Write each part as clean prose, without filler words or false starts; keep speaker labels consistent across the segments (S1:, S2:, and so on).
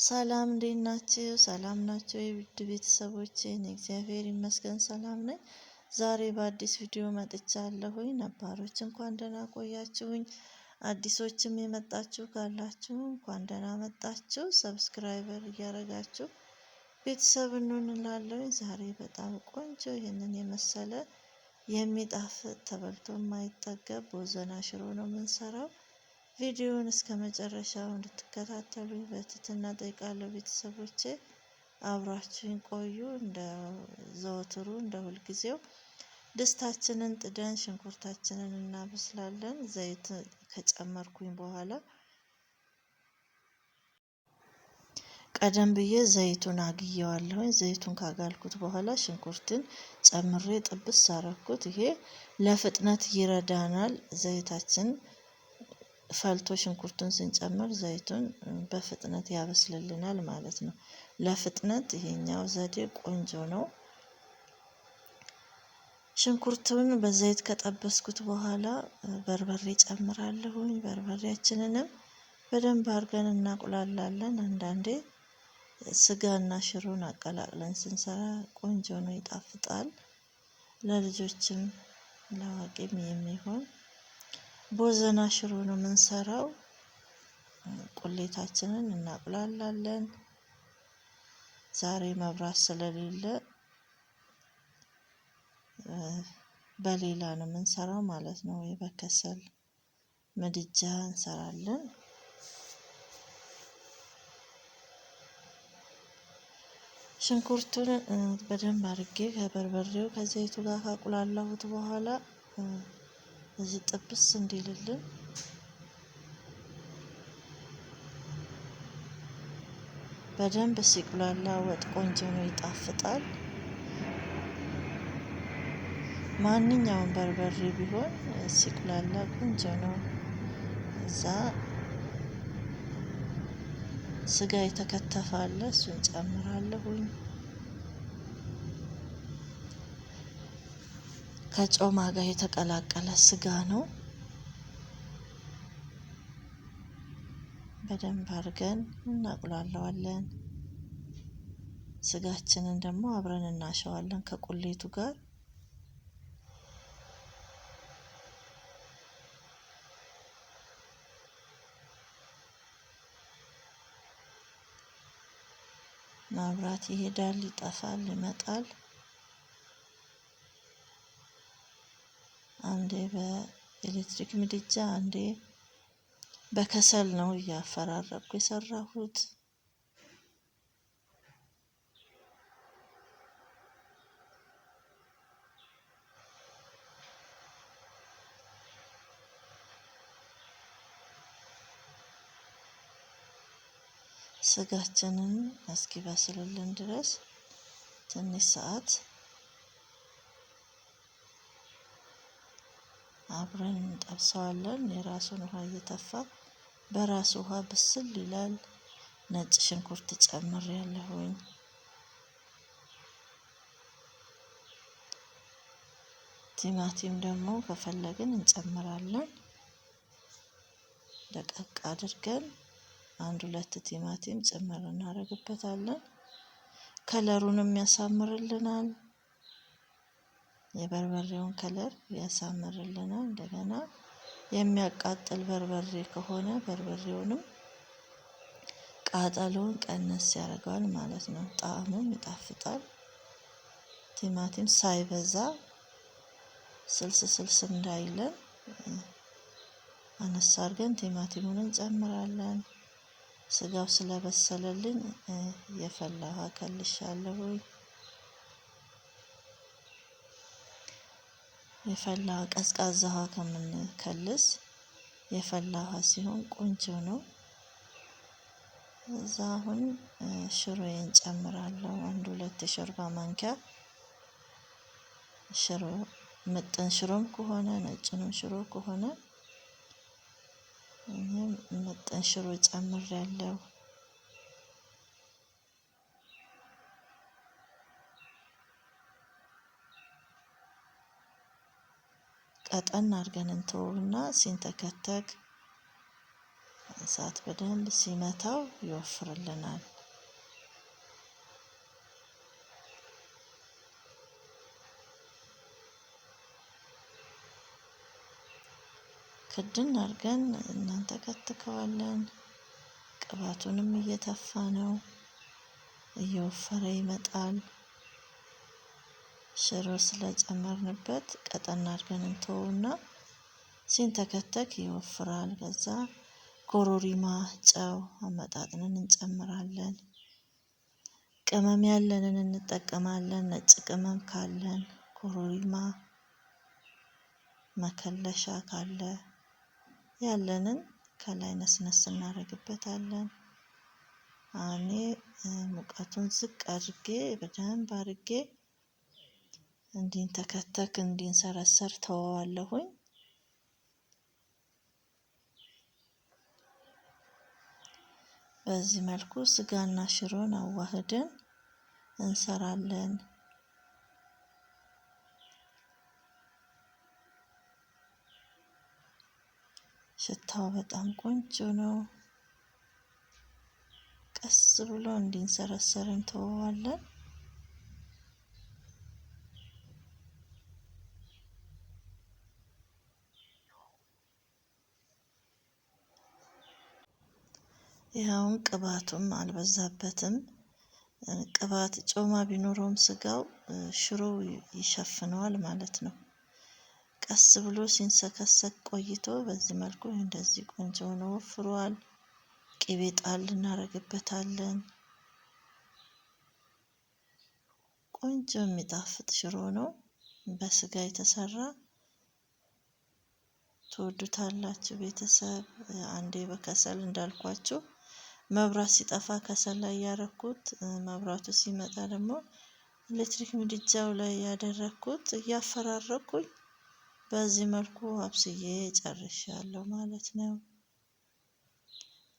S1: ሰላም እንዴት ናችሁ? ሰላም ናቸው የውድ ቤተሰቦቼ? እኔ እግዚአብሔር ይመስገን ሰላም ነኝ። ዛሬ በአዲስ ቪዲዮ መጥቻለሁኝ። ነባሮች እንኳን ደህና ቆያችሁኝ። አዲሶችም የመጣችሁ ካላችሁ እንኳን ደህና መጣችሁ። ሰብስክራይበር እያደረጋችሁ ቤተሰብ እንሆንላለሁኝ። ዛሬ በጣም ቆንጆ ይህንን የመሰለ የሚጣፍጥ ተበልቶ የማይጠገብ ቦዘና ሽሮ ነው የምንሰራው። ቪዲዮውን እስከ መጨረሻው እንድትከታተሉ በትህትና ጠይቃለሁ። ቤተሰቦቼ አብራችሁን ቆዩ። እንደ ዘወትሩ እንደ ሁልጊዜው ድስታችንን ጥደን ሽንኩርታችንን እናበስላለን። ዘይት ከጨመርኩኝ በኋላ ቀደም ብዬ ዘይቱን አግየዋለሁኝ። ዘይቱን ካጋልኩት በኋላ ሽንኩርትን ጨምሬ ጥብስ አረኩት። ይሄ ለፍጥነት ይረዳናል። ዘይታችን ፈልቶ ሽንኩርቱን ስንጨምር ዘይቱን በፍጥነት ያበስልልናል ማለት ነው። ለፍጥነት ይሄኛው ዘዴ ቆንጆ ነው። ሽንኩርቱን በዘይት ከጠበስኩት በኋላ በርበሬ ጨምራለሁኝ። በርበሬያችንንም በደንብ አድርገን እናቁላላለን። አንዳንዴ ስጋና ሽሮን አቀላቅለን ስንሰራ ቆንጆ ነው፣ ይጣፍጣል። ለልጆችም ለአዋቂም የሚሆን ቦዘና ሽሮ ነው የምንሰራው። ቁሌታችንን እናቁላላለን። ዛሬ መብራት ስለሌለ በሌላ ነው የምንሰራው ማለት ነው። ወይ በከሰል ምድጃ እንሰራለን። ሽንኩርቱን በደንብ አድርጌ ከበርበሬው ከዘይቱ ጋር ካቁላላሁት በኋላ እዚህ ጥብስ እንዲልልን በደንብ ሲቁላላ ወጥ ቆንጆ ነው፣ ይጣፍጣል። ማንኛውም በርበሬ ቢሆን ሲቁላላ ቆንጆ ነው። እዛ ስጋ የተከተፈ አለ፣ እሱን ጨምራለሁኝ። ከጮማ ጋር የተቀላቀለ ስጋ ነው። በደንብ አድርገን እናቁላለዋለን። ስጋችንን ደግሞ አብረን እናሸዋለን ከቁሌቱ ጋር። መብራት ይሄዳል፣ ይጠፋል፣ ይመጣል። አንዴ በኤሌክትሪክ ምድጃ አንዴ በከሰል ነው እያፈራረቅኩ የሰራሁት። ስጋችንን እስኪበስልልን ድረስ ትንሽ ሰዓት አብረን እንጠብሰዋለን። የራሱን ውሃ እየተፋ በራሱ ውሃ ብስል ይላል። ነጭ ሽንኩርት ጨምሬያለሁኝ። ቲማቲም ደግሞ ከፈለግን እንጨምራለን። ደቀቅ አድርገን 1-2 ቲማቲም ጨምር እናደርግበታለን። ከለሩንም ያሳምርልናል። የበርበሬውን ከለር ያሳምርልናል። እንደገና የሚያቃጥል በርበሬ ከሆነ በርበሬውንም ቃጠሎውን ቀነስ ያደርገዋል ማለት ነው። ጣዕሙም ይጣፍጣል። ቲማቲም ሳይበዛ ስልስ እንዳይለን አነሳ አድርገን ቲማቲሙን እንጨምራለን። ስጋው ስለበሰለልኝ የፈላ ውሃ ከልሻለሁ። የፈላ ቀዝቃዛ ውሃ ከምንከልስ የፈላ ውሃ ሲሆን ቆንጆ ነው። እዛ አሁን ሽሮዬን ጨምራለሁ። 1-2 የሾርባ ማንኪያ ሽሮ፣ ምጥን ሽሮም ከሆነ ነጭንም ሽሮ ከሆነ ምጥን ሽሮ ጨምሬያለሁ። ቀጠን አድርገን እንተውና ሲንተከተክ እሳት በደንብ ሲመታው ይወፍርልናል። ክድን አድርገን እናንተከትከዋለን። ቅባቱንም እየተፋ ነው፣ እየወፈረ ይመጣል። ሽሮ ስለጨመርንበት ቀጠን አድርገን እንተውና ሲንተከተክ ይወፍራል። ከዛ ኮሮሪማ፣ ጨው አመጣጥነን እንጨምራለን። ቅመም ያለንን እንጠቀማለን። ነጭ ቅመም ካለን፣ ኮሮሪማ፣ መከለሻ ካለ ያለንን ከላይ ነስነስ እናደርግበታለን። እኔ ሙቀቱን ዝቅ አድርጌ በደንብ አድርጌ እንዲንተከተክ እንዲንሰረሰር ተወዋለሁኝ። በዚህ መልኩ ስጋና ሽሮን አዋህደን እንሰራለን። ሽታው በጣም ቆንጆ ነው። ቀስ ብሎ እንዲንሰረሰር እንተወዋለን። ይኸውን ቅባቱም አልበዛበትም። ቅባት ጮማ ቢኖረውም ስጋው ሽሮው ይሸፍነዋል ማለት ነው። ቀስ ብሎ ሲንሰከሰክ ቆይቶ በዚህ መልኩ እንደዚህ ቆንጆ ሆኖ ወፍሯል። ቅቤ ጣል እናደርግበታለን። ቆንጆ የሚጣፍጥ ሽሮ ነው። በስጋ የተሰራ ትወዱታላችሁ ቤተሰብ። አንዴ በከሰል እንዳልኳችሁ መብራት ሲጠፋ ከሰል ላይ ያደረኩት፣ መብራቱ ሲመጣ ደግሞ ኤሌክትሪክ ምድጃው ላይ ያደረኩት እያፈራረኩኝ በዚህ መልኩ አብስዬ ጨርሻለሁ ማለት ነው።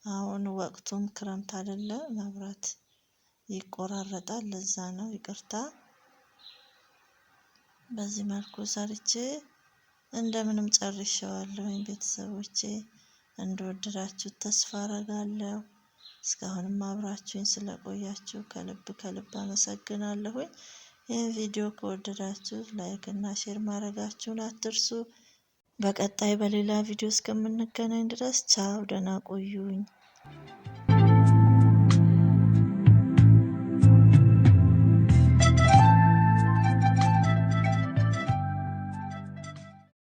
S1: አሁን ወቅቱም ክረምት አይደለ፣ መብራት ይቆራረጣል። ለዛ ነው ይቅርታ። በዚህ መልኩ ሰርቼ እንደምንም ጨርሼዋለሁኝ። ቤተሰቦቼ እንደወደዳችሁት ተስፋ አደርጋለሁ። እስካሁንም አብራችሁኝ ስለቆያችሁ ከልብ ከልብ አመሰግናለሁኝ። ይህን ቪዲዮ ከወደዳችሁ ላይክ እና ሼር ማድረጋችሁን አትርሱ። በቀጣይ በሌላ ቪዲዮ እስከምንገናኝ ድረስ ቻው፣ ደህና ቆዩኝ።